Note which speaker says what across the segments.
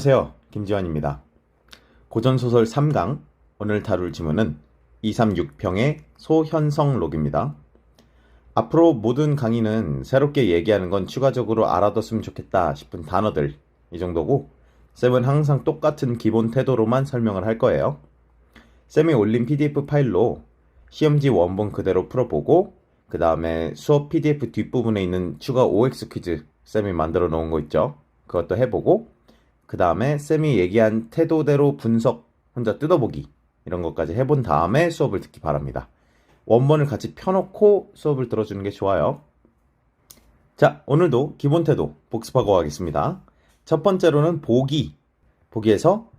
Speaker 1: 안녕하세요. 김지환입니다. 고전소설 3강, 오늘 다룰 지문은 236평의 소현성록입니다. 앞으로 모든 강의는 새롭게 얘기하는 건 추가적으로 알아뒀으면 좋겠다 싶은 단어들, 이 정도고 쌤은 항상 똑같은 기본 태도로만 설명을 할 거예요. 쌤이 올린 PDF 파일로 시험지 원본 그대로 풀어보고 그 다음에 수업 PDF 뒷부분에 있는 추가 OX 퀴즈 쌤이 만들어 놓은 거 있죠. 그것도 해보고 그 다음에 쌤이 얘기한 태도대로 분석, 혼자 뜯어보기 이런 것까지 해본 다음에 수업을 듣기 바랍니다. 원본을 같이 펴놓고 수업을 들어주는 게 좋아요. 자, 오늘도 기본 태도 복습하고 가겠습니다. 첫 번째로는 보기에서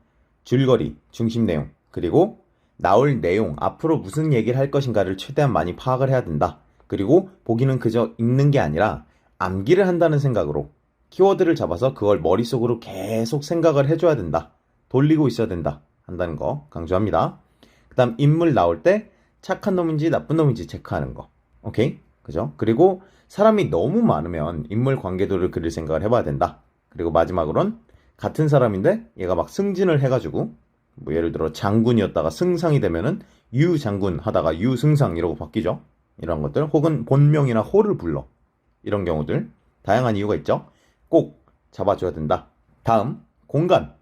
Speaker 1: 줄거리, 중심 내용, 그리고 나올 내용, 앞으로 무슨 얘기를 할 것인가를 최대한 많이 파악을 해야 된다. 그리고 보기는 그저 읽는 게 아니라 암기를 한다는 생각으로 키워드를 잡아서 그걸 머릿속으로 계속 생각을 해줘야 된다. 돌리고 있어야 된다. 한다는 거 강조합니다. 그 다음 인물 나올 때 착한 놈인지 나쁜 놈인지 체크하는 거. 오케이? 그죠? 그리고 사람이 너무 많으면 인물 관계도를 그릴 생각을 해봐야 된다. 그리고 마지막으론 같은 사람인데 얘가 막 승진을 해가지고 뭐 예를 들어 장군이었다가 승상이 되면은 유장군 하다가 유승상 이러고 바뀌죠. 이런 것들 혹은 본명이나 호를 불러. 이런 경우들 다양한 이유가 있죠. 꼭 잡아줘야 된다. 다음 공간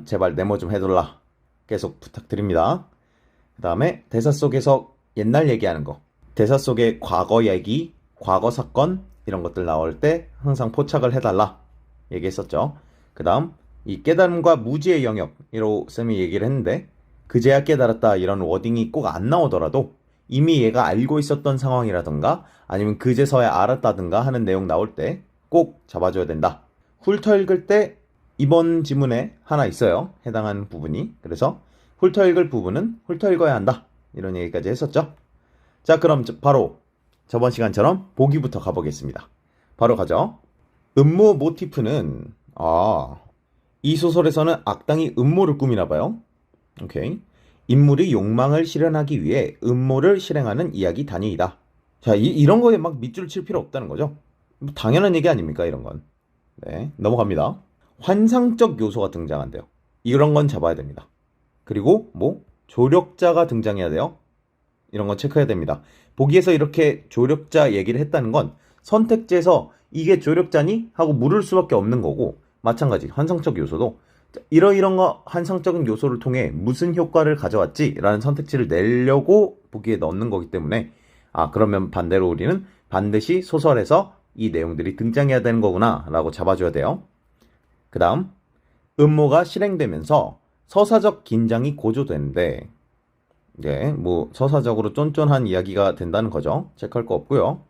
Speaker 1: 제발 네모 좀 해둘라. 계속 부탁드립니다. 그 다음에 대사 속에서 옛날 얘기하는 거, 대사 속에 과거 얘기, 과거 사건 이런 것들 나올 때 항상 포착을 해달라 얘기했었죠. 그 다음 이 깨달음과 무지의 영역이라고 쌤이 얘기를 했는데 그제야 깨달았다 이런 워딩이 꼭 안 나오더라도 이미 얘가 알고 있었던 상황이라든가 아니면 그제서야 알았다든가 하는 내용 나올 때 꼭 잡아줘야 된다. 훑어 읽을 때 이번 지문에 하나 있어요. 해당하는 부분이. 그래서 훑어 읽을 부분은 훑어 읽어야 한다. 이런 얘기까지 했었죠. 자, 그럼 바로 저번 시간처럼 보기부터 가보겠습니다. 바로 가죠. 음모 모티프는 이 소설에서는 악당이 음모를 꾸미나 봐요. 오케이. 인물이 욕망을 실현하기 위해 음모를 실행하는 이야기 단위이다. 자, 이런 거에 막 밑줄 칠 필요 없다는 거죠. 뭐 당연한 얘기 아닙니까, 이런 건. 네, 넘어갑니다. 환상적 요소가 등장한대요. 이런 건 잡아야 됩니다. 그리고 조력자가 등장해야 돼요. 이런 건 체크해야 됩니다. 보기에서 이렇게 조력자 얘기를 했다는 건 선택지에서 이게 조력자니? 하고 물을 수밖에 없는 거고 마찬가지 환상적 요소도 이러이런 거 환상적인 요소를 통해 무슨 효과를 가져왔지? 라는 선택지를 내려고 보기에 넣는 거기 때문에 그러면 반대로 우리는 반드시 소설에서 이 내용들이 등장해야 되는 거구나 라고 잡아줘야 돼요. 그 다음 음모가 실행되면서 서사적 긴장이 고조되는데 서사적으로 쫀쫀한 이야기가 된다는 거죠. 체크할 거 없고요.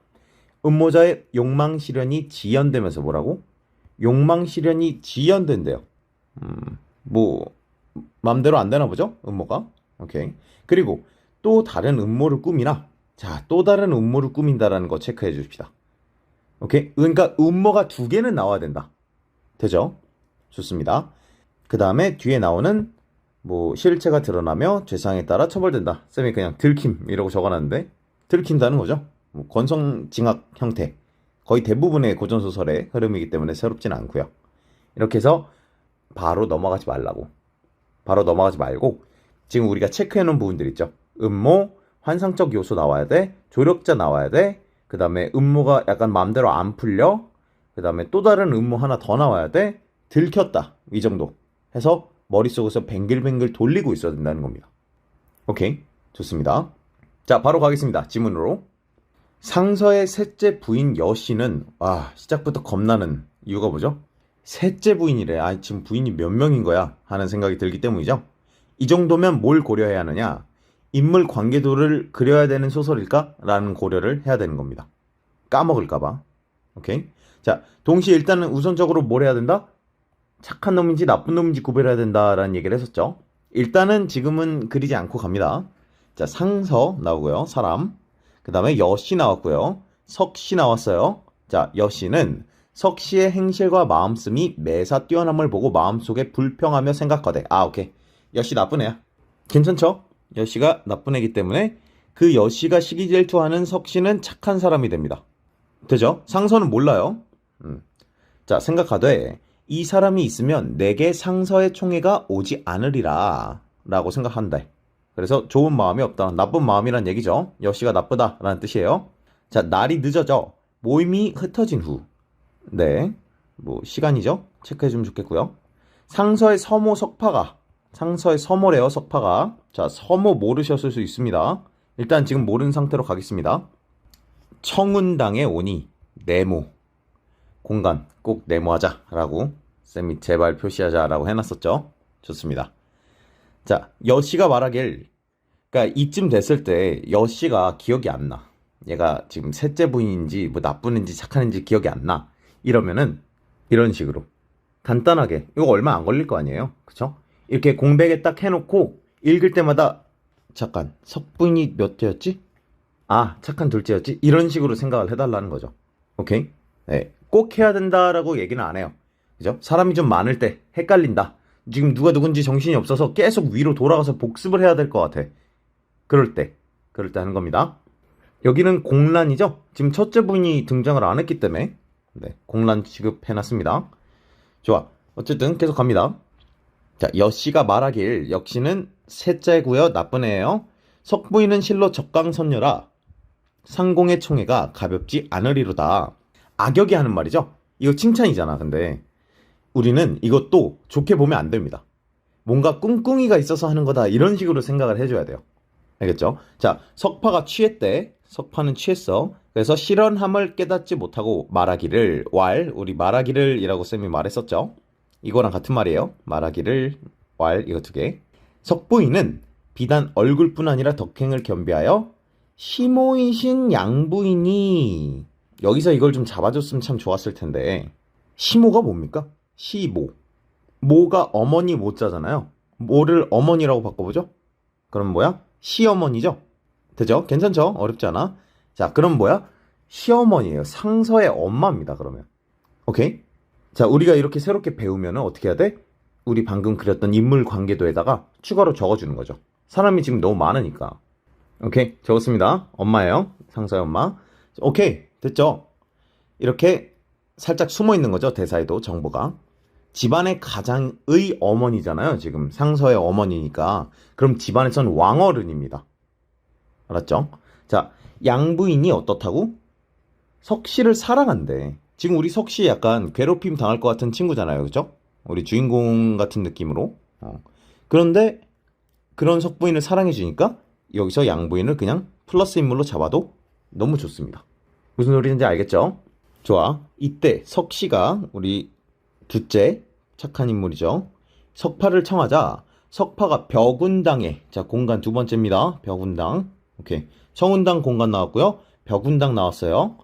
Speaker 1: 음모자의 욕망 실현이 지연되면서 뭐라고? 욕망 실현이 지연된대요. 맘대로 안 되나 보죠? 음모가. 오케이. 그리고 또 다른 음모를 꾸미나? 자, 또 다른 음모를 꾸민다라는 거 체크해 줍시다. 오케이. 그러니까 음모가 2개는 나와야 된다. 되죠? 좋습니다. 그 다음에 뒤에 나오는 실체가 드러나며 죄상에 따라 처벌된다. 쌤이 그냥 들킴 이라고 적어놨는데 들킨다는 거죠. 권성징악 형태. 거의 대부분의 고전소설의 흐름이기 때문에 새롭진 않고요. 이렇게 해서 바로 넘어가지 말고 지금 우리가 체크해놓은 부분들 있죠. 음모, 환상적 요소 나와야 돼. 조력자 나와야 돼. 그 다음에 음모가 약간 마음대로 안 풀려. 그 다음에 또 다른 음모 하나 더 나와야 돼. 들켰다. 이 정도 해서 머릿속에서 뱅글뱅글 돌리고 있어야 된다는 겁니다. 오케이, 좋습니다. 자, 바로 가겠습니다. 지문으로. 상서의 셋째 부인 여씨는 시작부터 겁나는 이유가 뭐죠? 셋째 부인이래. 지금 부인이 몇 명인 거야? 하는 생각이 들기 때문이죠. 이 정도면 뭘 고려해야 하느냐? 인물 관계도를 그려야 되는 소설일까? 라는 고려를 해야 되는 겁니다. 까먹을까봐. 오케이? 자, 동시에 일단은 우선적으로 뭘 해야 된다? 착한 놈인지 나쁜 놈인지 구별해야 된다라는 얘기를 했었죠. 일단은 지금은 그리지 않고 갑니다. 자, 상서 나오고요. 사람. 그 다음에 여씨 나왔고요. 석씨 나왔어요. 자, 여씨는 석씨의 행실과 마음씀이 매사 뛰어남을 보고 마음속에 불평하며 생각하되 오케이. 여씨 나쁜 애야. 괜찮죠? 여씨가 나쁜 애기 때문에 그 여씨가 시기질투하는 석씨는 착한 사람이 됩니다. 되죠? 상서는 몰라요. 자, 생각하되 이 사람이 있으면 내게 상서의 총애가 오지 않으리라 라고 생각한대. 그래서 좋은 마음이 없다. 나쁜 마음이란 얘기죠. 여씨가 나쁘다 라는 뜻이에요. 자, 날이 늦어져 모임이 흩어진 후. 네, 뭐 시간이죠. 체크해주면 좋겠고요. 상서의 서모 석파가, 상서의 서모래요. 석파가. 자, 서모 모르셨을 수 있습니다. 일단 지금 모르는 상태로 가겠습니다. 청운당에 오니 네모, 공간 꼭 네모하자 라고 쌤이 제발 표시하자 라고 해놨었죠. 좋습니다. 자, 여씨가 말하길, 그러니까 이쯤 됐을 때 여씨가 기억이 안 나. 얘가 지금 셋째 부인인지 뭐 나쁜인지 착한인지 기억이 안 나. 이러면은 이런 식으로 간단하게, 이거 얼마 안 걸릴 거 아니에요, 그쵸? 이렇게 공백에 딱 해놓고 읽을 때마다 잠깐 석부인이 몇째였지? 아, 착한 둘째였지? 이런 식으로 생각을 해달라는 거죠. 오케이? 네, 꼭 해야 된다라고 얘기는 안 해요. 그죠? 사람이 좀 많을 때 헷갈린다. 지금 누가 누군지 정신이 없어서 계속 위로 돌아가서 복습을 해야 될 것 같아. 그럴 때 하는 겁니다. 여기는 공란이죠? 지금 첫째 분이 등장을 안 했기 때문에 네, 공란 취급해놨습니다. 좋아. 어쨌든 계속 갑니다. 자, 여씨가 말하길, 역시는 셋째고요. 나쁜 애예요. 석부인은 실로 적강선녀라 상공의 총애가 가볍지 않으리로다. 악역이 하는 말이죠. 이거 칭찬이잖아. 근데 우리는 이것도 좋게 보면 안 됩니다. 뭔가 꿍꿍이가 있어서 하는 거다 이런 식으로 생각을 해줘야 돼요. 알겠죠? 자, 석파가 취했대. 석파는 취했어. 그래서 실언함을 깨닫지 못하고 말하기를, 우리 말하기를 이라고 쌤이 말했었죠. 이거랑 같은 말이에요. 말하기를, 이거 두 개. 석부인은 비단 얼굴뿐 아니라 덕행을 겸비하여 시모이신 양부인이, 여기서 이걸 좀 잡아줬으면 참 좋았을 텐데, 시모가 뭡니까? 시모. 모가 어머니 모자잖아요. 모를 어머니라고 바꿔보죠? 그럼 뭐야? 시어머니죠? 되죠? 괜찮죠? 어렵지 않아? 자, 그럼 뭐야? 시어머니예요. 상서의 엄마입니다, 그러면. 오케이? 자, 우리가 이렇게 새롭게 배우면 어떻게 해야 돼? 우리 방금 그렸던 인물 관계도에다가 추가로 적어주는 거죠. 사람이 지금 너무 많으니까. 오케이, 적었습니다. 엄마예요. 상서의 엄마. 오케이, 됐죠? 이렇게 살짝 숨어 있는 거죠, 대사에도 정보가. 집안의 가장의 어머니잖아요. 지금 상서의 어머니니까. 그럼 집안에선 왕어른입니다. 알았죠? 자, 양부인이 어떻다고? 석씨를 사랑한대. 지금 우리 석씨 약간 괴롭힘 당할 것 같은 친구잖아요. 그죠? 우리 주인공 같은 느낌으로. 그런데 그런 석부인을 사랑해주니까 여기서 양부인을 그냥 플러스 인물로 잡아도 너무 좋습니다. 무슨 소리인지 알겠죠? 좋아. 이때 석씨가 우리 둘째 착한 인물이죠. 석파를 청하자 석파가 벽운당에, 자, 공간 두 번째입니다. 벽운당. 오케이. 청운당 공간 나왔고요. 벽운당 나왔어요.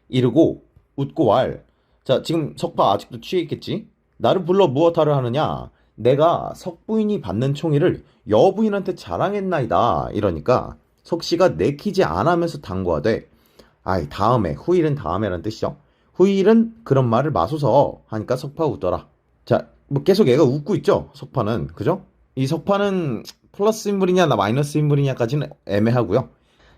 Speaker 1: 이르고 웃고 왈. 자, 지금 석파 아직도 취해 있겠지? 나를 불러 무엇하려 하느냐? 내가 석부인이 받는 총애를 여부인한테 자랑했나이다. 이러니까 석씨가 내키지 않으면서 당부하되, 아이, 다음에, 후일은 다음에란 뜻이죠. 후일은 그런 말을 마소서 하니까 석파 웃더라. 자, 뭐 계속 얘가 웃고 있죠, 석파는. 그죠? 이 석파는 플러스 인물이냐 마이너스 인물이냐까지는 애매하고요.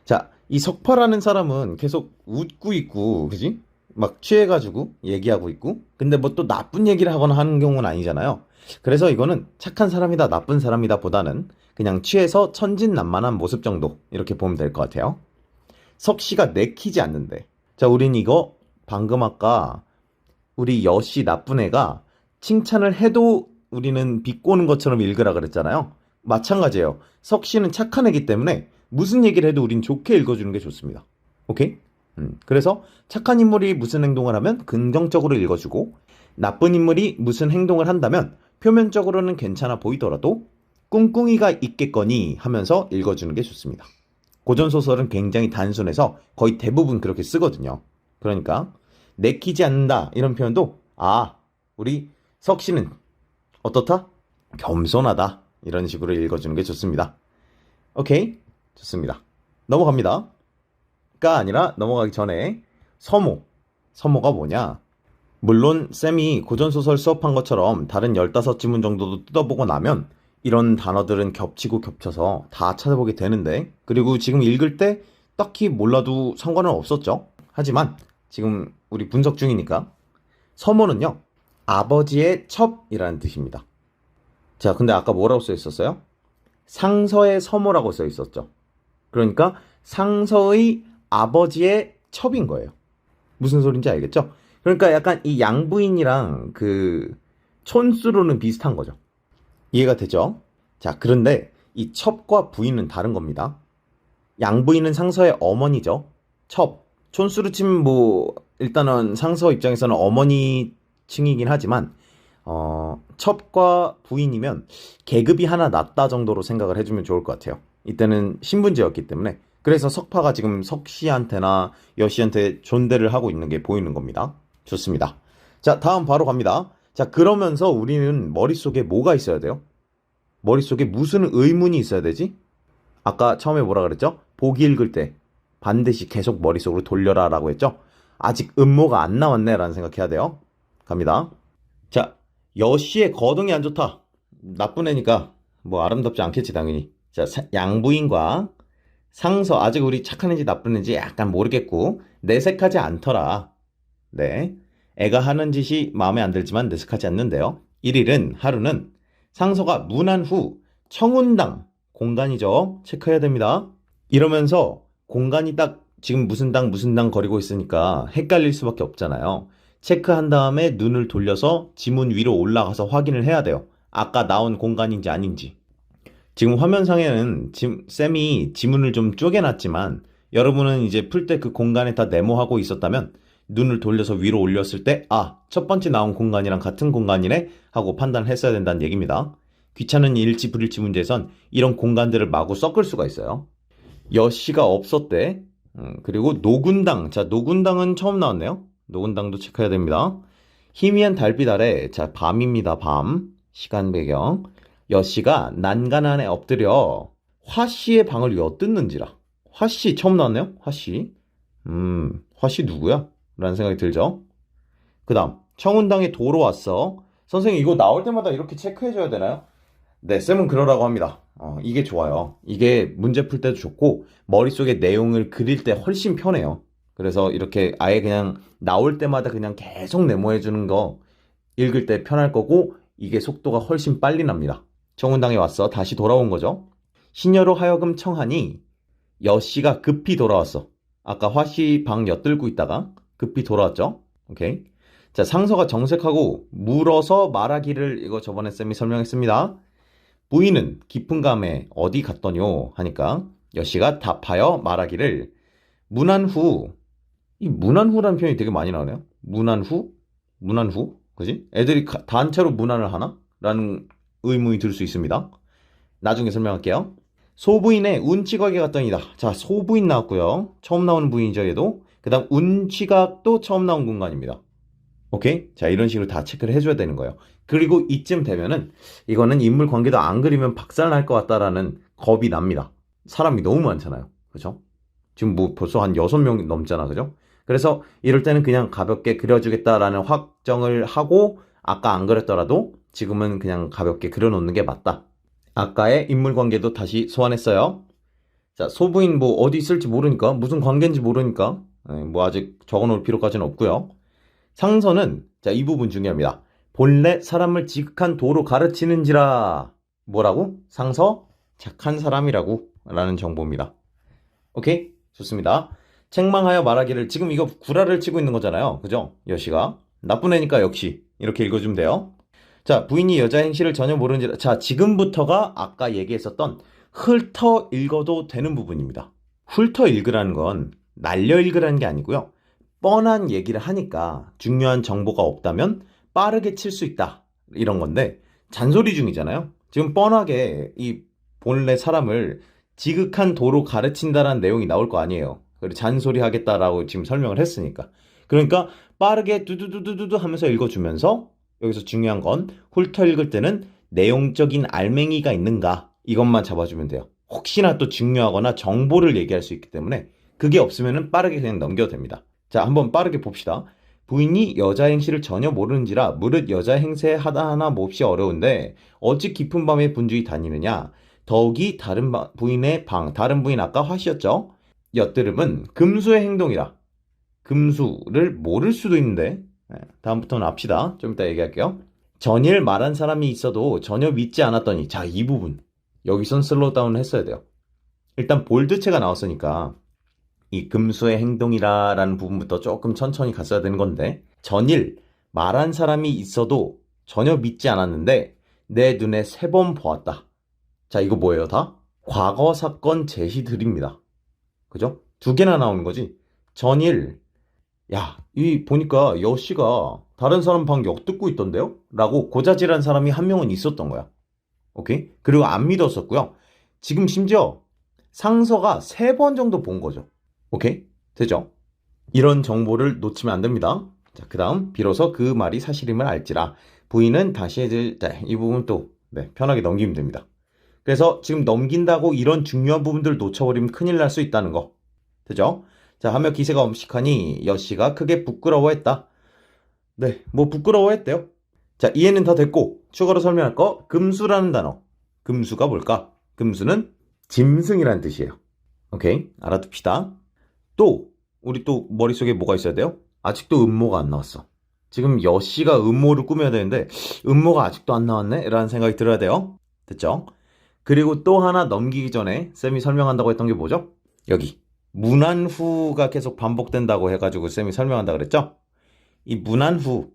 Speaker 1: 자, 이 석파라는 사람은 계속 웃고 있고, 그지? 막 취해가지고 얘기하고 있고, 근데 뭐 또 나쁜 얘기를 하거나 하는 경우는 아니잖아요. 그래서 이거는 착한 사람이다 나쁜 사람이다 보다는 그냥 취해서 천진난만한 모습 정도, 이렇게 보면 될 것 같아요. 석씨가 내키지 않는데, 자, 우린 이거 방금 아까 우리 여씨 나쁜 애가 칭찬을 해도 우리는 비꼬는 것처럼 읽으라 그랬잖아요. 마찬가지예요. 석씨는 착한 애기 때문에 무슨 얘기를 해도 우린 좋게 읽어주는 게 좋습니다. 오케이? 그래서 착한 인물이 무슨 행동을 하면 긍정적으로 읽어주고, 나쁜 인물이 무슨 행동을 한다면 표면적으로는 괜찮아 보이더라도 꿍꿍이가 있겠거니 하면서 읽어주는 게 좋습니다. 고전소설은 굉장히 단순해서 거의 대부분 그렇게 쓰거든요. 그러니까 내키지 않는다 이런 표현도, 아, 우리 석씨는 어떻다? 겸손하다. 이런 식으로 읽어주는 게 좋습니다. 오케이? 좋습니다. 넘어갑니다. 가 아니라 넘어가기 전에 서모가 뭐냐? 물론 쌤이 고전소설 수업한 것처럼 다른 15지문 정도도 뜯어보고 나면 이런 단어들은 겹치고 겹쳐서 다 찾아보게 되는데, 그리고 지금 읽을 때 딱히 몰라도 상관은 없었죠. 하지만 지금 우리 분석 중이니까, 서모는요, 아버지의 첩이라는 뜻입니다. 자, 근데 아까 뭐라고 써 있었어요? 상서의 서모라고 써 있었죠. 그러니까 상서의 아버지의 첩인 거예요. 무슨 소린지 알겠죠? 그러니까 약간 이 양부인이랑 그 촌수로는 비슷한 거죠. 이해가 되죠? 자, 그런데 이 첩과 부인은 다른 겁니다. 양부인은 상서의 어머니죠. 첩. 촌수로 치면 뭐 일단은 상서 입장에서는 어머니 층이긴 하지만 첩과 부인이면 계급이 하나 낮다 정도로 생각을 해주면 좋을 것 같아요. 이때는 신분제였기 때문에. 그래서 석파가 지금 석씨한테나 여씨한테 존대를 하고 있는 게 보이는 겁니다. 좋습니다. 자, 다음 바로 갑니다. 자, 그러면서 우리는 머릿속에 뭐가 있어야 돼요? 머릿속에 무슨 의문이 있어야 되지? 아까 처음에 뭐라 그랬죠? 보기 읽을 때 반드시 계속 머릿속으로 돌려라 라고 했죠? 아직 음모가 안 나왔네 라는 생각해야 돼요. 갑니다. 자, 여씨의 거동이 안 좋다. 나쁜 애니까 뭐 아름답지 않겠지 당연히. 자, 양부인과 상서 아직 우리 착한 애인지 나쁜 애인지 약간 모르겠고 내색하지 않더라. 네. 애가 하는 짓이 마음에 안 들지만 내색하지 않는데요. 1일은 하루는 상서가 문안 후 청운당 공간이죠. 체크해야 됩니다. 이러면서 공간이 딱 지금 무슨 당 거리고 있으니까 헷갈릴 수밖에 없잖아요. 체크한 다음에 눈을 돌려서 지문 위로 올라가서 확인을 해야 돼요. 아까 나온 공간인지 아닌지. 지금 화면상에는 쌤이 지문을 좀 쪼개놨지만 여러분은 이제 풀 때 그 공간에 다 네모하고 있었다면 눈을 돌려서 위로 올렸을 때 첫 번째 나온 공간이랑 같은 공간이네 하고 판단을 했어야 된다는 얘기입니다. 귀찮은 일치 불일치 문제에선 이런 공간들을 마구 섞을 수가 있어요. 여씨가 없었대. 그리고 노군당. 자, 노군당은 처음 나왔네요. 노군당도 체크해야 됩니다. 희미한 달빛 아래, 자, 밤입니다. 밤. 시간 배경. 여씨가 난간 안에 엎드려 화씨의 방을 엿듣는지라. 화씨 처음 나왔네요. 화씨. 화씨 누구야? 라는 생각이 들죠. 그 다음 청운당에 도로 왔어. 선생님 이거 나올 때마다 이렇게 체크해줘야 되나요? 네, 쌤은 그러라고 합니다. 이게 좋아요. 이게 문제 풀 때도 좋고 머릿속에 내용을 그릴 때 훨씬 편해요. 그래서 이렇게 아예 그냥 나올 때마다 그냥 계속 메모해주는 거 읽을 때 편할 거고 이게 속도가 훨씬 빨리 납니다. 청운당에 왔어. 다시 돌아온 거죠. 시녀로 하여금 청하니 여씨가 급히 돌아왔어. 아까 화씨 방 엿들고 있다가 급히 돌아왔죠. 오케이. 자, 상서가 정색하고 물어서 말하기를 이거 저번에 쌤이 설명했습니다. 부인은 깊은 감에 어디 갔더뇨 하니까 여씨가 답하여 말하기를 문안 후. 이 문안 후라는 표현이 되게 많이 나오네요. 문안 후? 문안 후? 그지? 애들이 단체로 문안을 하나? 라는 의문이 들 수 있습니다. 나중에 설명할게요. 소부인의 운치각에 갔더니다. 자, 소부인 나왔고요. 처음 나오는 부인이죠, 얘도. 그 다음 운치각도 처음 나온 공간입니다. 오케이? 자, 이런 식으로 다 체크를 해줘야 되는 거예요. 그리고 이쯤 되면은 이거는 인물 관계도 안 그리면 박살날 것 같다라는 겁이 납니다. 사람이 너무 많잖아요. 그죠? 지금 뭐 벌써 한 6명 넘잖아. 그죠? 그래서 이럴 때는 그냥 가볍게 그려주겠다라는 확정을 하고 아까 안 그렸더라도 지금은 그냥 가볍게 그려놓는 게 맞다. 아까의 인물 관계도 다시 소환했어요. 자, 소부인 뭐 어디 있을지 모르니까 무슨 관계인지 모르니까 뭐 아직 적어놓을 필요까지는 없고요. 상서는 자, 이 부분 중요합니다. 본래 사람을 지극한 도로 가르치는지라. 뭐라고? 상서 착한 사람이라고 라는 정보입니다. 오케이? 좋습니다. 책망하여 말하기를 지금 이거 구라를 치고 있는 거잖아요. 그죠? 여씨가 나쁜 애니까 역시 이렇게 읽어주면 돼요. 자, 부인이 여자 행실을 전혀 모르는지라. 자, 지금부터가 아까 얘기했었던 훑어 읽어도 되는 부분입니다. 훑어 읽으라는 건 날려 읽으라는 게 아니고요. 뻔한 얘기를 하니까 중요한 정보가 없다면 빠르게 칠 수 있다. 이런 건데 잔소리 중이잖아요. 지금 뻔하게 이 본래 사람을 지극한 도로 가르친다라는 내용이 나올 거 아니에요. 그리고 잔소리 하겠다라고 지금 설명을 했으니까. 그러니까 빠르게 두두두두두 하면서 읽어주면서 여기서 중요한 건 훑어 읽을 때는 내용적인 알맹이가 있는가 이것만 잡아주면 돼요. 혹시나 또 중요하거나 정보를 얘기할 수 있기 때문에 그게 없으면 빠르게 그냥 넘겨도 됩니다. 자, 한번 빠르게 봅시다. 부인이 여자 행실을 전혀 모르는지라 무릇 여자 행세 하나하나 몹시 어려운데 어찌 깊은 밤에 분주히 다니느냐. 더욱이 다른 부인의 방, 다른 부인 아까 화씨였죠. 엿들음은 금수의 행동이라. 금수를 모를 수도 있는데 다음부터는 합시다. 좀 이따 얘기할게요. 전일 말한 사람이 있어도 전혀 믿지 않았더니, 자, 이 부분. 여기선 슬로우 다운 했어야 돼요. 일단 볼드체가 나왔으니까 이 금수의 행동이라는 부분부터 조금 천천히 갔어야 되는 건데, 전일 말한 사람이 있어도 전혀 믿지 않았는데 내 눈에 3번 보았다. 자, 이거 뭐예요 다? 과거 사건 제시들입니다. 그죠? 2개나 나오는 거지. 전일, 야, 이 보니까 여씨가 다른 사람 방 엿듣고 있던데요? 라고 고자질한 사람이 한 명은 있었던 거야. 오케이? 그리고 안 믿었었고요. 지금 심지어 상서가 3번 정도 본 거죠. 오케이? 되죠? 이런 정보를 놓치면 안 됩니다. 자, 그 다음 비로소 그 말이 사실임을 알지라. 부인은 다시 해줄 때 이 부분 또 편하게 넘기면 됩니다. 그래서 지금 넘긴다고 이런 중요한 부분들 놓쳐버리면 큰일 날 수 있다는 거. 되죠? 자, 하며 기세가 엄식하니 여씨가 크게 부끄러워했다. 네, 뭐 부끄러워했대요. 자, 이해는 다 됐고 추가로 설명할 거 금수라는 단어. 금수가 뭘까? 금수는 짐승이라는 뜻이에요. 오케이, 알아둡시다. 또 우리 또 머릿속에 뭐가 있어야 돼요? 아직도 음모가 안 나왔어. 지금 여씨가 음모를 꾸며야 되는데 음모가 아직도 안 나왔네? 라는 생각이 들어야 돼요. 됐죠? 그리고 또 하나 넘기기 전에 쌤이 설명한다고 했던 게 뭐죠? 여기 문안후가 계속 반복된다고 해가지고 쌤이 설명한다고 그랬죠? 이 문안후,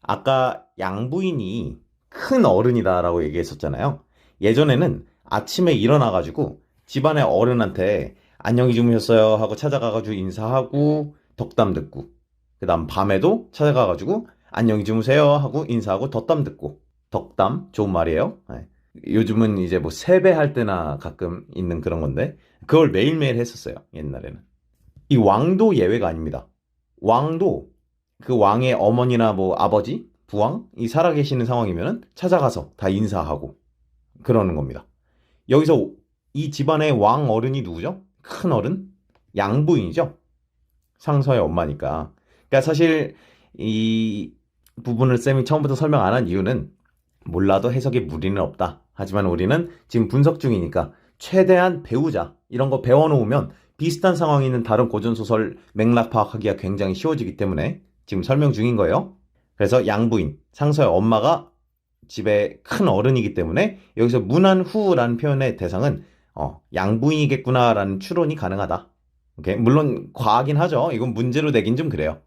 Speaker 1: 아까 양부인이 큰 어른이다 라고 얘기했었잖아요. 예전에는 아침에 일어나가지고 집안의 어른한테 안녕히 주무셨어요 하고 찾아가가지고 인사하고 덕담 듣고, 그 다음 밤에도 찾아가가지고 안녕히 주무세요 하고 인사하고 덕담 듣고. 덕담 좋은 말이에요. 네. 요즘은 이제 뭐 세배할 때나 가끔 있는 그런 건데 그걸 매일매일 했었어요. 옛날에는. 이 왕도 예외가 아닙니다. 왕도 그 왕의 어머니나 뭐 아버지, 부왕이 살아계시는 상황이면 찾아가서 다 인사하고 그러는 겁니다. 여기서 이 집안의 왕 어른이 누구죠? 큰 어른? 양부인이죠. 상서의 엄마니까. 그러니까 사실 이 부분을 쌤이 처음부터 설명 안 한 이유는 몰라도 해석에 무리는 없다. 하지만 우리는 지금 분석 중이니까 최대한 배우자, 이런 거 배워놓으면 비슷한 상황이 있는 다른 고전소설 맥락 파악하기가 굉장히 쉬워지기 때문에 지금 설명 중인 거예요. 그래서 양부인, 상서의 엄마가 집의 큰 어른이기 때문에 여기서 문안후라는 표현의 대상은 양부인이겠구나라는 추론이 가능하다. 오케이? 물론 과하긴 하죠. 이건 문제로 내긴 좀 그래요.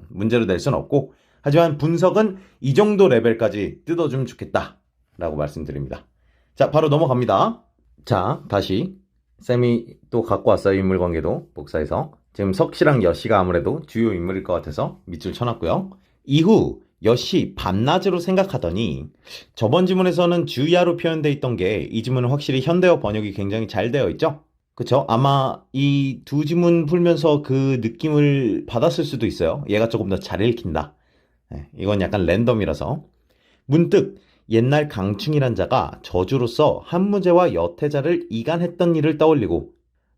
Speaker 1: 문제로 낼 수는 없고, 하지만 분석은 이 정도 레벨까지 뜯어주면 좋겠다 라고 말씀드립니다. 자, 바로 넘어갑니다. 자, 다시 쌤이 또 갖고 왔어요. 인물관계도 복사해서. 지금 석씨랑 여씨가 아무래도 주요 인물일 것 같아서 밑줄 쳐놨고요. 이후 여씨 밤낮으로 생각하더니, 저번 지문에서는 주야로 표현되어 있던 게 이 지문은 확실히 현대어 번역이 굉장히 잘 되어 있죠? 그쵸? 아마 이 2지문 풀면서 그 느낌을 받았을 수도 있어요. 얘가 조금 더 잘 읽힌다. 네, 이건 약간 랜덤이라서. 문득 옛날 강충이란 자가 저주로서 한무제와 여태자를 이간했던 일을 떠올리고,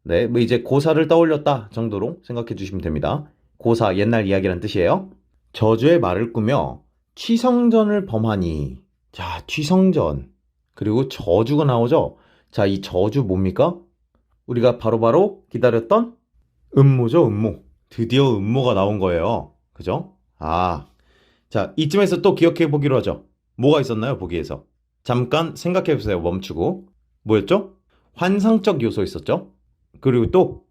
Speaker 1: 네, 뭐 이제 고사를 떠올렸다 정도로 생각해 주시면 됩니다. 고사, 옛날 이야기란 뜻이에요. 저주의 말을 꾸며 취성전을 범하니. 자, 취성전. 그리고 저주가 나오죠. 자, 이 저주 뭡니까? 우리가 바로바로 기다렸던 음모죠, 음모. 드디어 음모가 나온 거예요. 그죠? 자, 이쯤에서 또 기억해 보기로 하죠. 뭐가 있었나요, 보기에서? 잠깐 생각해 보세요. 멈추고. 뭐였죠? 환상적 요소 있었죠? 그리고 또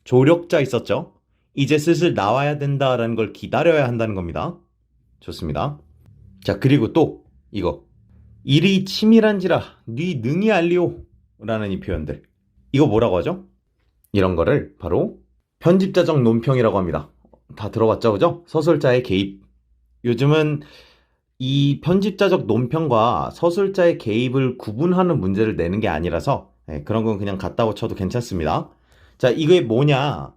Speaker 1: 조력자 있었죠? 이제 슬슬 나와야 된다라는 걸 기다려야 한다는 겁니다. 좋습니다. 자, 그리고 또 이거. 일이 치밀한지라 네 능히 알리오 라는 이 표현들. 이거 뭐라고 하죠? 이런 거를 바로 편집자적 논평이라고 합니다. 다 들어봤죠, 그죠? 서술자의 개입. 요즘은 이 편집자적 논평과 서술자의 개입을 구분하는 문제를 내는 게 아니라서 그런 건 그냥 같다고 쳐도 괜찮습니다. 자, 이게 뭐냐?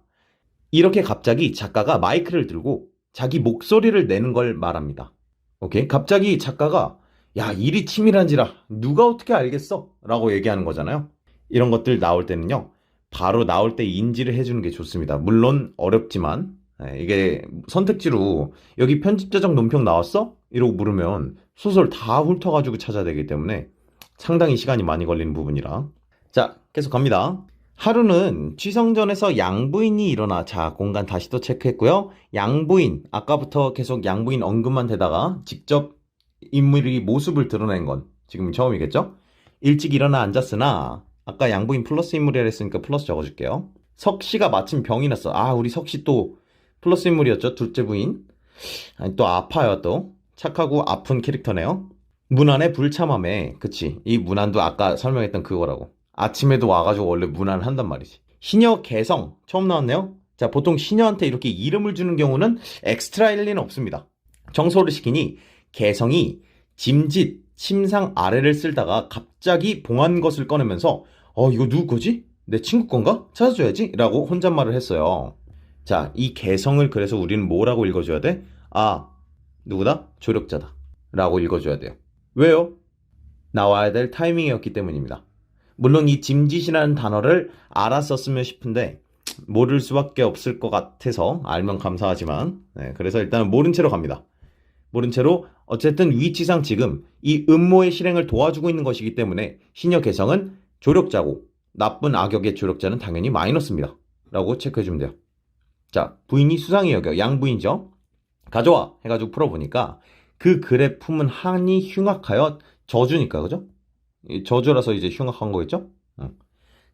Speaker 1: 이렇게 갑자기 작가가 마이크를 들고 자기 목소리를 내는 걸 말합니다. 오케이? 갑자기 작가가 야, 일이 치밀한지라 누가 어떻게 알겠어? 라고 얘기하는 거잖아요. 이런 것들 나올 때는요, 바로 나올 때 인지를 해주는 게 좋습니다. 물론 어렵지만 이게 선택지로 여기 편집자적 논평 나왔어? 이러고 물으면 소설 다 훑어가지고 찾아야 되기 때문에 상당히 시간이 많이 걸리는 부분이라. 자, 계속 갑니다. 하루는 취성전에서 양부인이 일어나, 자, 공간 다시 또 체크했고요. 양부인, 아까부터 계속 양부인 언급만 되다가 직접 인물이 모습을 드러낸 건 지금 처음이겠죠? 일찍 일어나 앉았으나, 아까 양부인 플러스 인물이라 했으니까 플러스 적어줄게요. 석씨가 마침 병이 났어. 아, 우리 석씨 또 플러스 인물이었죠? 둘째 부인. 아니, 또 아파요, 또. 착하고 아픈 캐릭터네요. 문안의 불참함에, 그치. 이 문안도 아까 설명했던 그거라고. 아침에도 와가지고 원래 문안을 한단 말이지. 시녀 개성, 처음 나왔네요. 자, 보통 시녀한테 이렇게 이름을 주는 경우는 엑스트라일 리는 없습니다. 정소를 시키니 개성이 짐짓, 침상 아래를 쓸다가 갑자기 봉한 것을 꺼내면서 이거 누구 거지? 내 친구 건가? 찾아줘야지 라고 혼잣말을 했어요. 자, 이 개성을 그래서 우리는 뭐라고 읽어줘야 돼? 아, 누구다? 조력자다 라고 읽어줘야 돼요. 왜요? 나와야 될 타이밍이었기 때문입니다. 물론 이 짐짓이라는 단어를 알았었으면 싶은데 모를 수밖에 없을 것 같아서 알면 감사하지만, 네, 그래서 일단은 모른 채로 갑니다. 모른 채로 어쨌든 위치상 지금 이 음모의 실행을 도와주고 있는 것이기 때문에 시녀 개성은 조력자고 나쁜 악역의 조력자는 당연히 마이너스입니다 라고 체크해주면 돼요. 자, 부인이 수상히 여겨, 양부인이죠. 가져와 해가지고 풀어보니까 그 글에 품은 한이 흉악하여 저주니까, 그죠? 저주라서 이제 흉악한 거겠죠?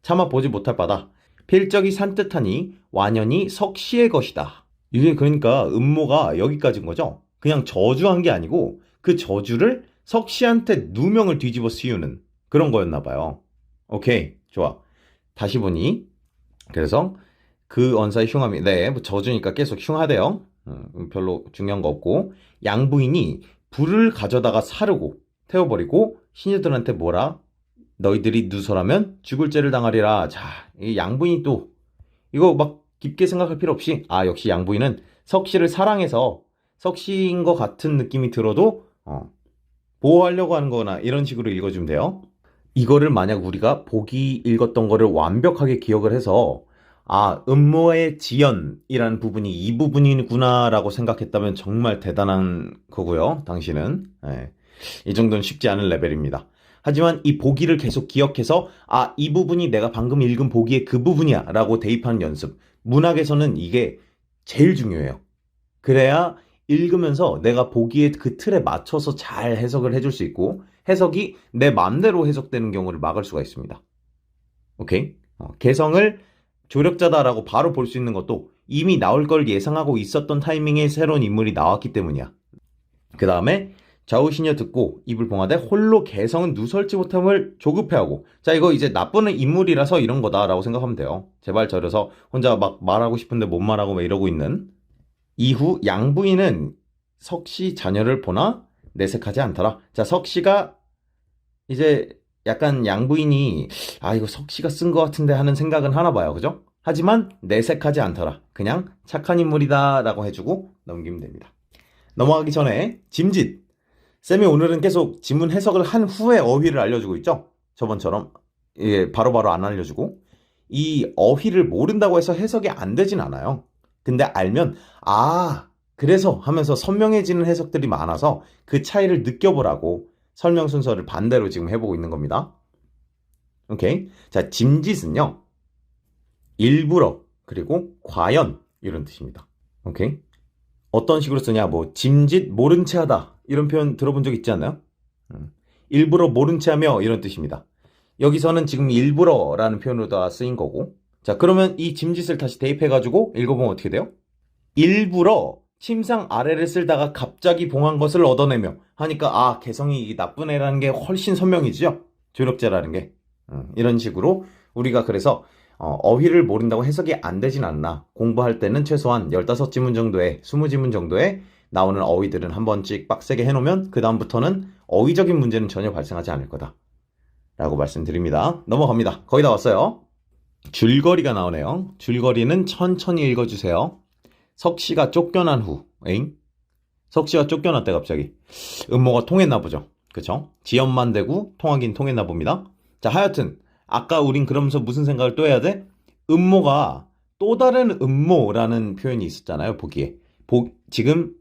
Speaker 1: 차마 보지 못할 바다. 필적이 산뜻하니 완연히 석씨의 것이다. 이게 그러니까 음모가 여기까지인 거죠? 그냥 저주한 게 아니고 그 저주를 석씨한테 누명을 뒤집어 씌우는 그런 거였나 봐요. 오케이, 좋아. 다시 보니 그래서 그 언사의 흉함이, 네, 뭐 저주니까 계속 흉하대요. 별로 중요한 거 없고, 양부인이 불을 가져다가 사르고 태워버리고 시녀들한테 뭐라? 너희들이 누설하면 죽을 죄를 당하리라. 자, 이 양부인이 또 이거 막 깊게 생각할 필요 없이, 아, 역시 양부인은 석씨를 사랑해서 석씨인 것 같은 느낌이 들어도 보호하려고 하는 거나 이런 식으로 읽어주면 돼요. 이거를 만약 우리가 보기 읽었던 거를 완벽하게 기억을 해서 아, 음모의 지연이라는 부분이 이 부분이구나 라고 생각했다면 정말 대단한 거고요. 당신은. 네. 이 정도는 쉽지 않은 레벨입니다. 하지만 이 보기를 계속 기억해서 아, 이 부분이 내가 방금 읽은 보기의 그 부분이야 라고 대입하는 연습. 문학에서는 이게 제일 중요해요. 그래야 읽으면서 내가 보기에 그 틀에 맞춰서 잘 해석을 해줄 수 있고 해석이 내 맘대로 해석되는 경우를 막을 수가 있습니다. 오케이? 개성을 조력자다라고 바로 볼 수 있는 것도 이미 나올 걸 예상하고 있었던 타이밍에 새로운 인물이 나왔기 때문이야. 그 다음에 좌우시녀 듣고 입을 봉하되 홀로 개성은 누설지 못함을 조급해하고, 자, 이거 이제 나쁜 인물이라서 이런 거다라고 생각하면 돼요. 제발 저려서 혼자 막 말하고 싶은데 못 말하고 막 이러고 있는. 이후 양부인은 석씨 자녀를 보나 내색하지 않더라. 자, 석씨가 이제 약간 양부인이 아, 이거 석씨가 쓴 것 같은데 하는 생각은 하나 봐요. 그죠? 하지만 내색하지 않더라. 그냥 착한 인물이다 라고 해주고 넘기면 됩니다. 넘어가기 전에 짐짓. 쌤이 오늘은 계속 지문 해석을 한 후에 어휘를 알려주고 있죠? 저번처럼 바로바로 안 알려주고. 이 어휘를 모른다고 해서 해석이 안 되진 않아요. 근데 알면 아, 그래서 하면서 선명해지는 해석들이 많아서 그 차이를 느껴보라고 설명 순서를 반대로 지금 해보고 있는 겁니다. 오케이. 자, 짐짓은요, 일부러, 그리고 과연, 이런 뜻입니다. 오케이. 어떤 식으로 쓰냐, 뭐, 짐짓 모른 채 하다. 이런 표현 들어본 적 있지 않나요? 일부러 모른 채 하며, 이런 뜻입니다. 여기서는 지금 일부러라는 표현으로 다 쓰인 거고. 자, 그러면 이 짐짓을 다시 대입해가지고 읽어보면 어떻게 돼요? 일부러 침상 아래를 쓸다가 갑자기 봉한 것을 얻어내며 하니까 아, 개성이 나쁜 애라는 게 훨씬 선명해지죠? 조력자라는 게. 이런 식으로 우리가 그래서 어휘를 모른다고 해석이 안 되진 않나. 공부할 때는 최소한 15지문 정도에 20지문 정도에 나오는 어휘들은 한 번씩 빡세게 해놓으면 그 다음부터는 어휘적인 문제는 전혀 발생하지 않을 거다 라고 말씀드립니다. 넘어갑니다. 거의 다 왔어요. 줄거리가 나오네요. 줄거리는 천천히 읽어주세요. 석씨가 쫓겨난 후, 석씨가 쫓겨났대 갑자기. 음모가 통했나 보죠. 그쵸? 지연만 되고 통하긴 통했나 봅니다. 자, 하여튼 아까 우린 그러면서 무슨 생각을 또 해야 돼? 음모가 또 다른 음모라는 표현이 있었잖아요, 보기에. 지금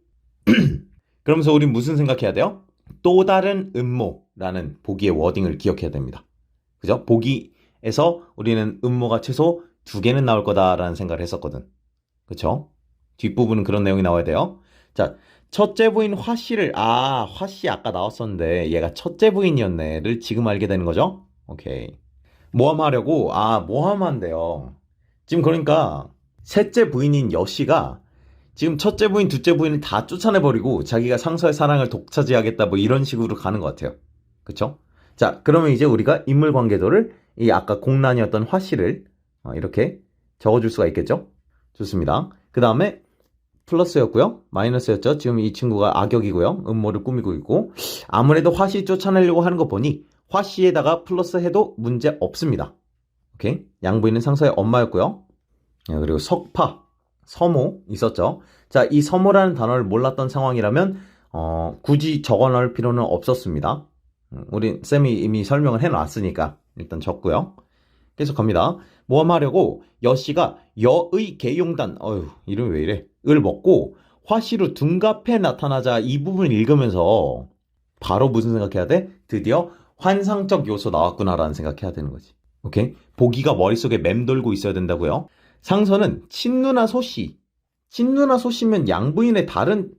Speaker 1: 그러면서 우린 무슨 생각해야 돼요? 또 다른 음모라는 보기의 워딩을 기억해야 됩니다. 그죠? 보기에 해서 우리는 음모가 최소 2개는 나올 거다라는 생각을 했었거든. 그쵸? 뒷부분은 그런 내용이 나와야 돼요. 자, 첫째 부인 화씨를, 화씨 아까 나왔었는데 얘가 첫째 부인이었네를 지금 알게 되는 거죠? 오케이. 모함하려고, 모함한대요. 지금 그러니까 셋째 부인인 여씨가 지금 첫째 부인, 둘째 부인을 다 쫓아내버리고 자기가 상서의 사랑을 독차지하겠다 뭐 이런 식으로 가는 것 같아요. 그쵸? 자, 그러면 이제 우리가 인물 관계도를 이 아까 공란이었던 화씨를 이렇게 적어줄 수가 있겠죠? 좋습니다. 그 다음에 플러스였고요. 마이너스였죠. 지금 이 친구가 악역이고요. 음모를 꾸미고 있고 아무래도 화씨 쫓아내려고 하는 거 보니 화씨에다가 플러스 해도 문제 없습니다. 오케이? 양부인은 상서의 엄마였고요. 그리고 석파, 서모 있었죠. 자, 이 서모라는 단어를 몰랐던 상황이라면 굳이 적어놓을 필요는 없었습니다. 우리 쌤이 이미 설명을 해놨으니까 일단 적고요. 계속 갑니다. 모함하려고 여씨가 여의 계용단, 이름이 왜 이래? 을 먹고 화씨로 둔갑해 나타나자 이 부분 읽으면서 바로 무슨 생각해야 돼? 드디어 환상적 요소 나왔구나라는 생각해야 되는 거지. 오케이? 보기가 머릿속에 맴돌고 있어야 된다고요. 상서는 친누나 소씨. 친누나 소씨면 양부인의 다른,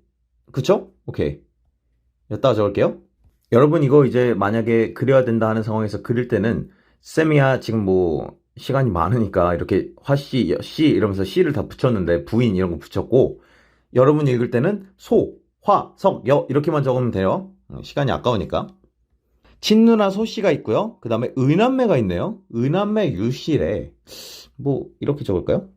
Speaker 1: 그쵸? 오케이. 여기다가 적을게요. 여러분 이거 이제 만약에 그려야 된다 하는 상황에서 그릴 때는 쌤이야 지금 뭐 시간이 많으니까 이렇게 화씨, 씨 이러면서 씨를 다 붙였는데 부인 이런 거 붙였고 여러분이 읽을 때는 소, 화, 석, 여 이렇게만 적으면 돼요. 시간이 아까우니까. 친누나 소씨가 있고요. 그 다음에 의남매가 있네요. 의남매 유씨래. 뭐 이렇게 적을까요?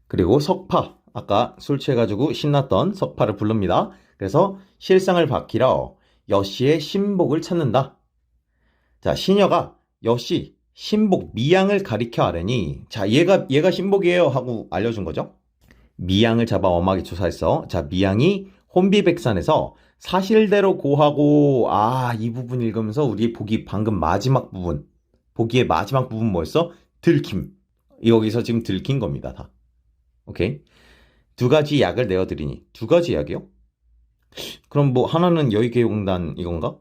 Speaker 1: 그리고 석파. 아까 술 취해가지고 신났던 석파를 부릅니다. 그래서 실상을 밝히러 여씨의 신복을 찾는다. 자, 시녀가 여씨 신복 미양을 가리켜 아뢰니 자, 얘가 신복이에요 하고 알려준 거죠. 미양을 잡아 엄하게 조사했어. 자, 미양이 혼비백산에서 사실대로 고하고 이 부분 읽으면서 우리 보기 방금 마지막 부분 보기의 마지막 부분 뭐였어? 들킴. 여기서 지금 들킨 겁니다. 다. 오케이. 2가지 약을 내어드리니 2가지 약이요? 그럼 뭐 하나는 여의계용단 이건가?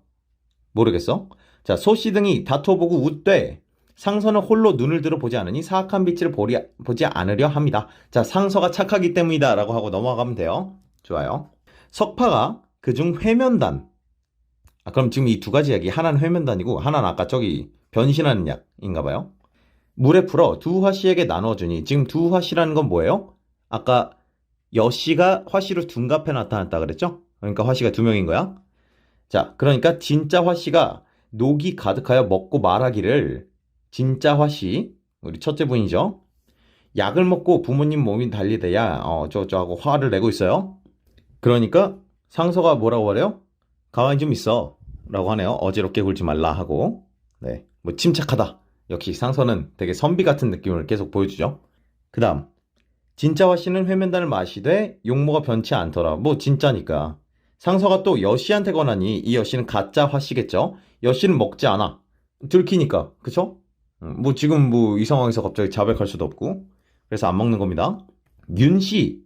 Speaker 1: 모르겠어. 자, 소씨 등이 다퉈보고 웃되 상서는 홀로 눈을 들어 보지 않으니 사악한 빛을 보지 않으려 합니다. 자, 상서가 착하기 때문이다 라고 하고 넘어가면 돼요. 좋아요. 석파가 그중 회면단. 그럼 지금 이 2가지 약이 하나는 회면단이고 하나는 아까 저기 변신하는 약인가 봐요. 물에 풀어 두 화씨에게 나눠주니 지금 두 화씨라는 건 뭐예요? 아까 여씨가 화씨로 둔갑해 나타났다 그랬죠? 그러니까 화씨가 2명인 거야. 자, 그러니까 진짜 화씨가 녹이 가득하여 먹고 말하기를 진짜 화씨, 우리 첫째 부인이죠. 약을 먹고 부모님 몸이 달리대야 어쩌고저쩌고 화를 내고 있어요. 그러니까 상서가 뭐라고 하래요? 가만히 좀 있어 라고 하네요. 어지럽게 굴지 말라 하고. 네, 뭐 침착하다. 역시 상서는 되게 선비 같은 느낌을 계속 보여주죠. 그 다음 진짜 화씨는 회면단을 마시되 용모가 변치 않더라. 뭐 진짜니까. 상서가 또 여씨한테 권하니 이 여씨는 가짜 화씨겠죠. 여씨는 먹지 않아. 들키니까. 그쵸? 뭐 지금 뭐 이 상황에서 갑자기 자백할 수도 없고 그래서 안 먹는 겁니다. 윤씨.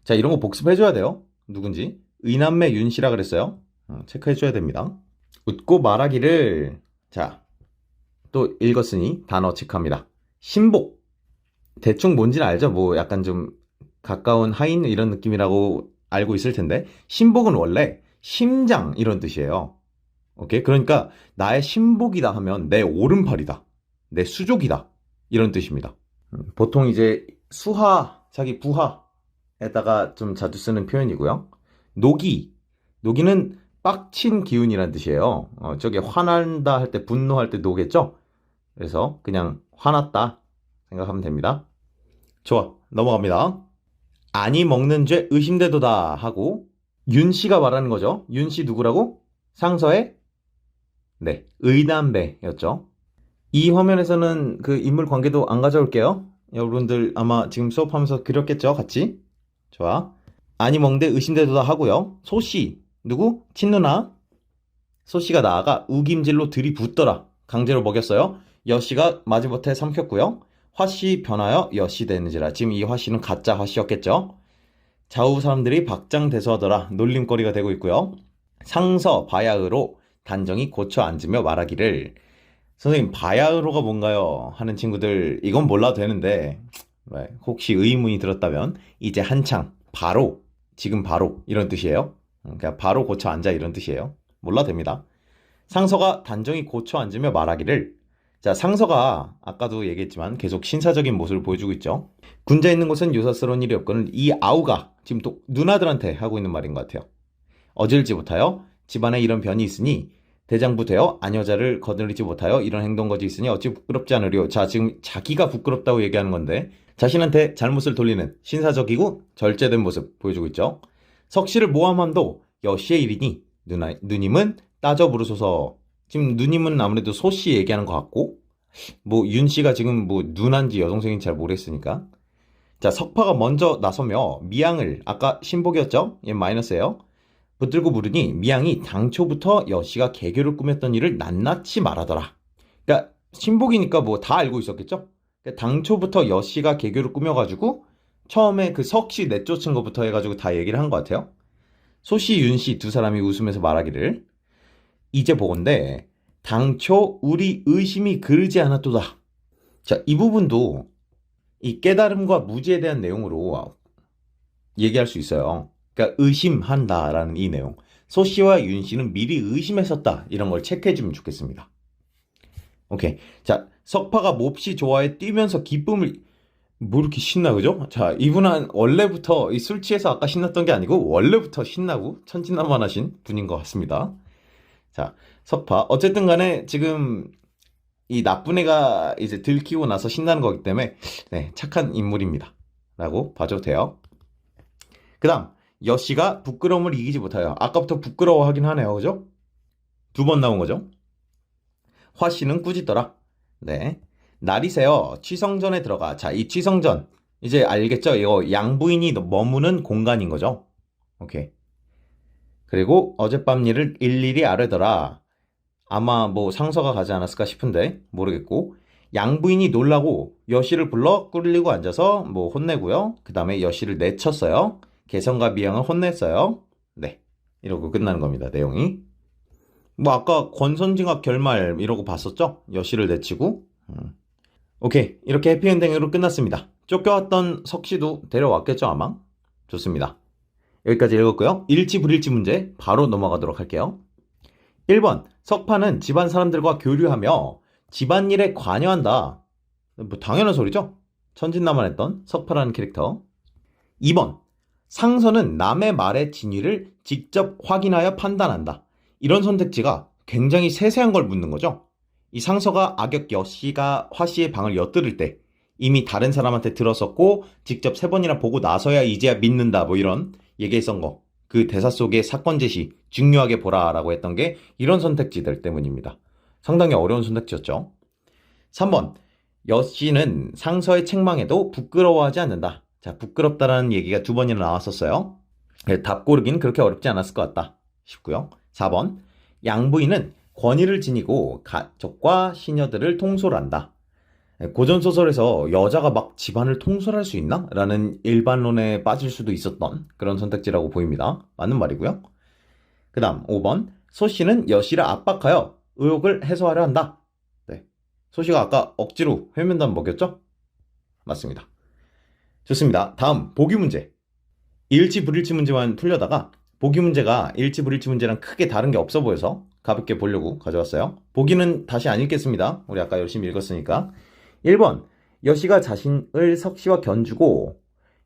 Speaker 1: 자, 이런 거 복습해줘야 돼요. 누군지. 의남매 윤씨라 그랬어요. 체크해줘야 됩니다. 웃고 말하기를. 자, 또 읽었으니 단어 체크합니다. 신복. 대충 뭔지는 알죠? 뭐 약간 좀 가까운 하인 이런 느낌이라고 알고 있을 텐데 신복은 원래 심장 이런 뜻이에요. 오케이? 그러니까 나의 신복이다 하면 내 오른팔이다. 내 수족이다. 이런 뜻입니다. 보통 이제 수하, 자기 부하에다가 좀 자주 쓰는 표현이고요. 노기는 빡친 기운이란 뜻이에요. 저게 화난다 할 때 분노할 때 노겠죠? 그래서 그냥 화났다 생각하면 됩니다. 좋아, 넘어갑니다. 아니 먹는 죄 의심되도다 하고 윤씨가 말하는 거죠. 윤씨 누구라고? 상서의 의남배였죠. 이 화면에서는 그 인물 관계도 안 가져올게요. 여러분들 아마 지금 수업하면서 그렸겠죠, 같이? 좋아. 아니 먹는데 의심되도다 하고요. 소씨 누구? 친누나. 소씨가 나아가 우김질로 들이붓더라. 강제로 먹였어요. 여씨가 마지못해 삼켰고요. 화씨 변하여 여씨 되는지라. 지금 이 화씨는 가짜 화씨였겠죠. 좌우 사람들이 박장대소하더라. 놀림거리가 되고 있고요. 상서 바야흐로 단정히 고쳐 앉으며 말하기를 선생님, 바야흐로가 뭔가요? 하는 친구들, 이건 몰라도 되는데, 혹시 의문이 들었다면, 이제 한창, 바로, 지금 바로, 이런 뜻이에요. 그러니까 바로 고쳐 앉아, 이런 뜻이에요. 몰라도 됩니다. 상서가 단정히 고쳐 앉으며 말하기를, 자, 상서가 아까도 얘기했지만 계속 신사적인 모습을 보여주고 있죠. 군자 있는 곳은 요사스러운 일이 없거늘 이 아우가 지금 또 누나들한테 하고 있는 말인 것 같아요. 어질지 못하여 집안에 이런 변이 있으니 대장부 되어 아녀자를 거느리지 못하여 이런 행동거지 있으니 어찌 부끄럽지 않으리요. 자, 지금 자기가 부끄럽다고 얘기하는 건데 자신한테 잘못을 돌리는 신사적이고 절제된 모습 보여주고 있죠. 석씨를 모함함도 여씨의 일이니 누님은 따져 부르소서. 지금 누님은 아무래도 소씨 얘기하는 것 같고 뭐 윤씨가 지금 뭐 누나인지 여동생인지 잘 모르겠으니까. 자, 석파가 먼저 나서며 미양을 아까 신복이었죠? 얘 마이너스예요. 붙들고 물으니 미양이 당초부터 여씨가 개교를 꾸몄던 일을 낱낱이 말하더라. 그러니까 신복이니까 뭐 다 알고 있었겠죠? 그러니까 당초부터 여씨가 개교를 꾸며가지고 처음에 그 석씨 내쫓은 것부터 해가지고 다 얘기를 한 것 같아요. 소씨, 윤씨 두 사람이 웃으면서 말하기를 이제 보건대 당초 우리 의심이 그르지 않았도다. 자, 이 부분도 이 깨달음과 무지에 대한 내용으로 얘기할 수 있어요. 그러니까 의심한다라는 이 내용. 소씨와 윤씨는 미리 의심했었다. 이런 걸 체크해주면 좋겠습니다. 오케이. 자, 석파가 몹시 좋아해 뛰면서 기쁨을 뭐 이렇게 신나 그죠? 자, 이분은 원래부터 이 술 취해서 아까 신났던 게 아니고 원래부터 신나고 천진난만하신 분인 것 같습니다. 자, 석파 어쨌든 간에 지금 이 나쁜 애가 이제 들키고 나서 신나는 거기 때문에 네, 착한 인물입니다. 라고 봐줘도 돼요. 그 다음 여씨가 부끄러움을 이기지 못하여 아까부터 부끄러워하긴 하네요. 그죠? 두 번 나온 거죠. 화씨는 꾸짖더라. 네. 날이 새어 취성전에 들어가. 자, 이 취성전 이제 알겠죠? 이거 양부인이 머무는 공간인 거죠. 오케이. 그리고 어젯밤 일을 일일이 아뢰더라. 아마 뭐 상서가 가지 않았을까 싶은데 모르겠고 양부인이 놀라고 여씨를 불러 꿀리고 앉아서 뭐 혼내고요. 그 다음에 여씨를 내쳤어요. 개성과 미양을 혼냈어요. 네, 이러고 끝나는 겁니다. 내용이 뭐 아까 권선징악 결말 이러고 봤었죠? 여씨를 내치고 오케이, 이렇게 해피엔딩으로 끝났습니다. 쫓겨왔던 석씨도 데려왔겠죠 아마? 좋습니다. 여기까지 읽었고요. 일치 불일치 문제 바로 넘어가도록 할게요. 1번 석파는 집안 사람들과 교류하며 집안일에 관여한다. 뭐 당연한 소리죠. 천진난만했던 석파라는 캐릭터. 2번 상서는 남의 말의 진위를 직접 확인하여 판단한다. 이런 선택지가 굉장히 세세한 걸 묻는 거죠. 이 상서가 악역 여씨가 화씨의 방을 엿들을 때 이미 다른 사람한테 들었었고 직접 3번이나 보고 나서야 이제야 믿는다 뭐 이런 얘기했던 거. 그 대사 속의 사건 제시 중요하게 보라라고 했던 게 이런 선택지들 때문입니다. 상당히 어려운 선택지였죠. 3번 여씨는 상서의 책망에도 부끄러워하지 않는다. 자, 부끄럽다라는 얘기가 2번이나 나왔었어요. 답 고르기는 그렇게 어렵지 않았을 것 같다 싶고요. 4번 양부인은 권위를 지니고 가족과 시녀들을 통솔한다. 고전소설에서 여자가 막 집안을 통솔할 수 있나? 라는 일반론에 빠질 수도 있었던 그런 선택지라고 보입니다. 맞는 말이고요. 그 다음 5번 소씨는 여씨를 압박하여 의혹을 해소하려 한다. 네, 소씨가 아까 억지로 회면단 먹였죠? 맞습니다. 좋습니다. 다음 보기 문제. 일치 불일치 문제만 풀려다가 보기 문제가 일치 불일치 문제랑 크게 다른 게 없어 보여서 가볍게 보려고 가져왔어요. 보기는 다시 안 읽겠습니다. 우리 아까 열심히 읽었으니까. 1번 여씨가 자신을 석씨와 견주고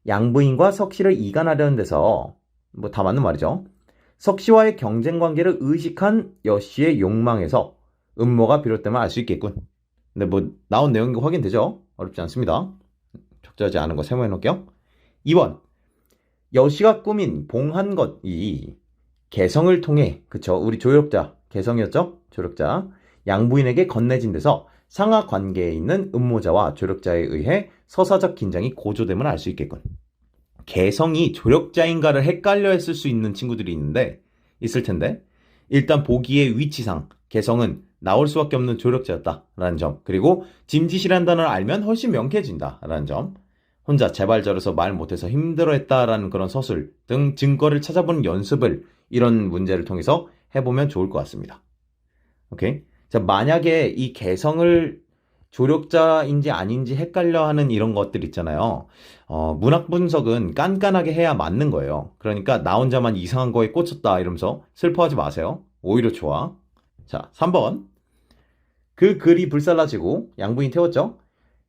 Speaker 1: 양부인과 석씨를 이간하려는 데서 뭐 다 맞는 말이죠. 석씨와의 경쟁 관계를 의식한 여씨의 욕망에서 음모가 비롯됨을 알 수 있겠군. 근데 뭐 나온 내용이 확인되죠? 어렵지 않습니다. 적절하지 않은 거 세모해 놓을게요. 2번 여씨가 꾸민 봉한 것이 개성을 통해 그쵸 우리 조력자 개성이었죠? 조력자 양부인에게 건네진 데서 상하 관계에 있는 음모자와 조력자에 의해 서사적 긴장이 고조됨을 알 수 있겠군. 개성이 조력자인가를 헷갈려 했을 수 있는 친구들이 있을 텐데 일단 보기의 위치상 개성은 나올 수밖에 없는 조력자였다라는 점, 그리고 짐짓이라는 단어를 알면 훨씬 명쾌해진다라는 점, 혼자 재발절해서 말 못해서 힘들어했다라는 그런 서술 등 증거를 찾아보는 연습을 이런 문제를 통해서 해보면 좋을 것 같습니다. 오케이. 자, 만약에 이 개성을 조력자인지 아닌지 헷갈려 하는 이런 것들 있잖아요. 문학 분석은 깐깐하게 해야 맞는 거예요. 그러니까 나 혼자만 이상한 거에 꽂혔다 이러면서 슬퍼하지 마세요. 오히려 좋아. 자, 3번. 그 글이 불살라지고 양부인 태웠죠.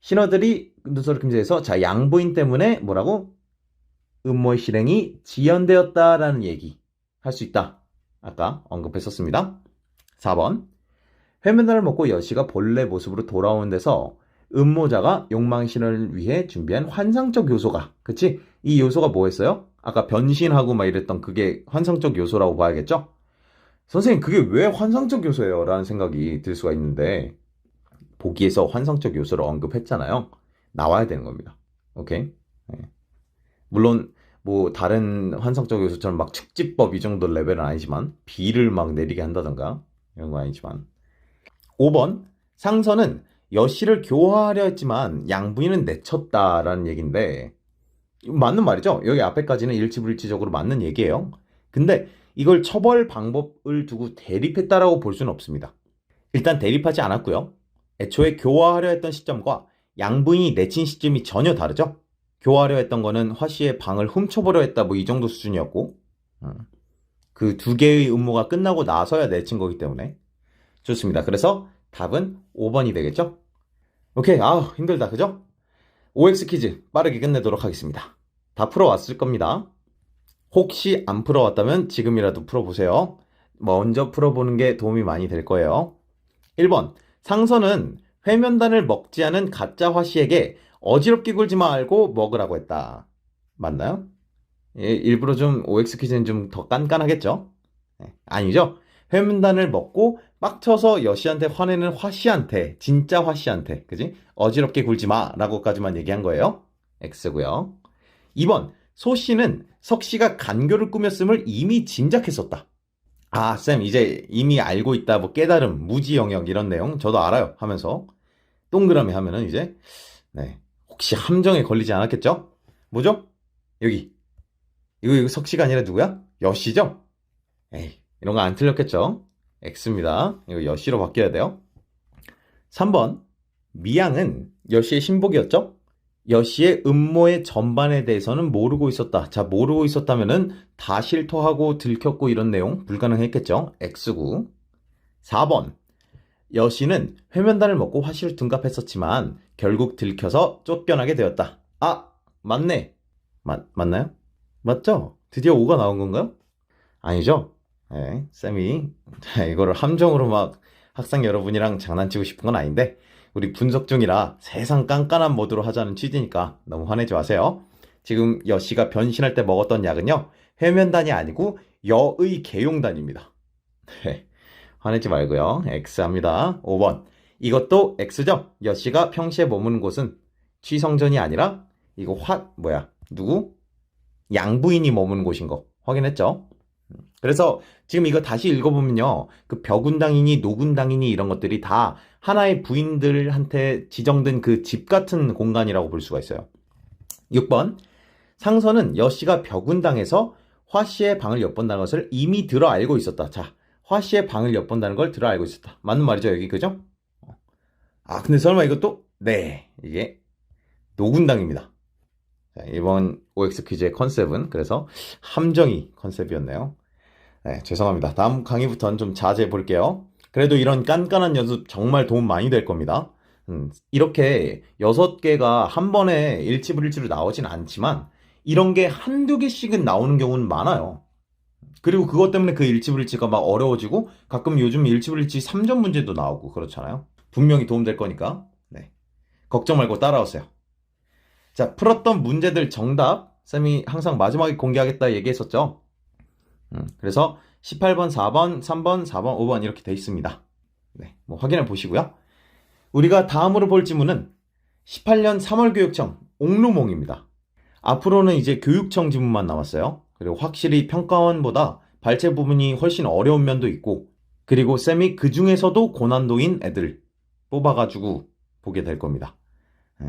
Speaker 1: 신하들이 누설을 금지해서 자, 양부인 때문에 뭐라고? 음모의 실행이 지연되었다라는 얘기 할 수 있다. 아까 언급했었습니다. 4번. 회면단을 먹고 여시가 본래 모습으로 돌아오는 데서 음모자가 욕망의 신을 위해 준비한 환상적 요소가, 그치? 이 요소가 뭐였어요? 아까 변신하고 막 이랬던 그게 환상적 요소라고 봐야겠죠? 선생님, 그게 왜 환상적 요소예요? 라는 생각이 들 수가 있는데, 보기에서 환상적 요소를 언급했잖아요. 나와야 되는 겁니다. 오케이? 네. 물론, 뭐, 다른 환상적 요소처럼 막 축지법 이 정도 레벨은 아니지만, 비를 막 내리게 한다던가, 이런 거 아니지만. 5번. 상선은 여씨를 교화하려 했지만 양부인은 내쳤다라는 얘기인데, 맞는 말이죠. 여기 앞에까지는 일치불일치적으로 맞는 얘기예요. 근데 이걸 처벌 방법을 두고 대립했다라고 볼 수는 없습니다. 일단 대립하지 않았고요. 애초에 교화하려 했던 시점과 양부인이 내친 시점이 전혀 다르죠. 교화하려 했던 거는 화씨의 방을 훔쳐보려 했다 뭐 이 정도 수준이었고, 그 두 개의 음모가 끝나고 나서야 내친 거기 때문에. 좋습니다. 그래서 답은 5번이 되겠죠? 오케이. 힘들다. 그죠? OX 퀴즈 빠르게 끝내도록 하겠습니다. 다 풀어왔을 겁니다. 혹시 안 풀어왔다면 지금이라도 풀어보세요. 먼저 풀어보는 게 도움이 많이 될 거예요. 1번. 상선은 회면단을 먹지 않은 가짜 화씨에게 어지럽게 굴지 말고 먹으라고 했다. 맞나요? 일부러 좀 OX 퀴즈는 좀 더 깐깐하겠죠? 아니죠? 회문단을 먹고 빡쳐서 여씨한테 화내는 화씨한테, 진짜 화씨한테, 그지? 어지럽게 굴지 마 라고까지만 얘기한 거예요. X고요. 2번. 소씨는 석씨가 간교를 꾸몄음을 이미 짐작했었다. 쌤 이제 이미 알고 있다, 뭐 깨달음, 무지 영역 이런 내용 저도 알아요 하면서 동그라미 하면은 이제 혹시 함정에 걸리지 않았겠죠? 뭐죠? 여기 이거 석씨가 아니라 누구야? 여씨죠? 에이, 이런 거 안 틀렸겠죠? X입니다. 이거 여씨로 바뀌어야 돼요. 3번. 미양은 여씨의 신복이었죠? 여씨의 음모의 전반에 대해서는 모르고 있었다. 자, 모르고 있었다면은 다 실토하고 들켰고 이런 내용 불가능했겠죠? X구. 4번. 여씨는 회면단을 먹고 화씨를 둔갑했었지만 결국 들켜서 쫓겨나게 되었다. 맞네. 맞나요? 맞죠? 드디어 5가 나온 건가요? 아니죠? 네, 쌤이 이거를 함정으로 막 학생 여러분이랑 장난치고 싶은 건 아닌데 우리 분석 중이라 세상 깐깐한 모드로 하자는 취지니까 너무 화내지 마세요. 지금 여씨가 변신할 때 먹었던 약은요, 회면단이 아니고 여의 개용단입니다. 네, 화내지 말고요. X합니다. 5번. 이것도 X죠? 여씨가 평시에 머무는 곳은 취성전이 아니라 이거 누구? 양부인이 머무는 곳인 거 확인했죠? 그래서 지금 이거 다시 읽어보면요, 그 벼군당이니 노군당이니 이런 것들이 다 하나의 부인들한테 지정된 그 집 같은 공간이라고 볼 수가 있어요. 6번. 상선은 여씨가 벼군당에서 화씨의 방을 엿본다는 것을 이미 들어 알고 있었다. 자, 화씨의 방을 엿본다는 걸 들어 알고 있었다. 맞는 말이죠, 여기. 그죠? 근데 설마 이것도? 네, 이게 노군당입니다. 자, 이번 OX 퀴즈의 컨셉은 그래서 함정이 컨셉이었네요. 네, 죄송합니다. 다음 강의부터는 좀 자제해 볼게요. 그래도 이런 깐깐한 연습 정말 도움 많이 될 겁니다. 이렇게 6개가 한 번에 일치불일치로 나오진 않지만 이런 게 한두 개씩은 나오는 경우는 많아요. 그리고 그것 때문에 그 일치불일치가 막 어려워지고 가끔 요즘 일치불일치 3점 문제도 나오고 그렇잖아요. 분명히 도움될 거니까 걱정 말고 따라오세요. 자, 풀었던 문제들 정답 쌤이 항상 마지막에 공개하겠다 얘기했었죠. 그래서 18번, 4번, 3번, 4번, 5번 이렇게 돼 있습니다. 네, 뭐 확인해 보시고요. 우리가 다음으로 볼 지문은 18년 3월 교육청 옥루몽입니다. 앞으로는 이제 교육청 지문만 남았어요. 그리고 확실히 평가원보다 발제 부분이 훨씬 어려운 면도 있고, 그리고 쌤이 그 중에서도 고난도인 애들 뽑아가지고 보게 될 겁니다.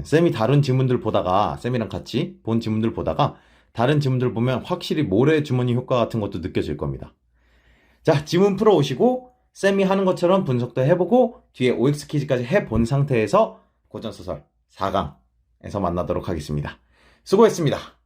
Speaker 1: 쌤이 다른 지문들 보다가, 쌤이랑 같이 본 지문들 보다가 다른 지문들 보면 확실히 모래 주머니 효과 같은 것도 느껴질 겁니다. 자, 지문 풀어오시고 쌤이 하는 것처럼 분석도 해보고 뒤에 OX 퀴즈까지 해본 상태에서 고전소설 4강에서 만나도록 하겠습니다. 수고했습니다.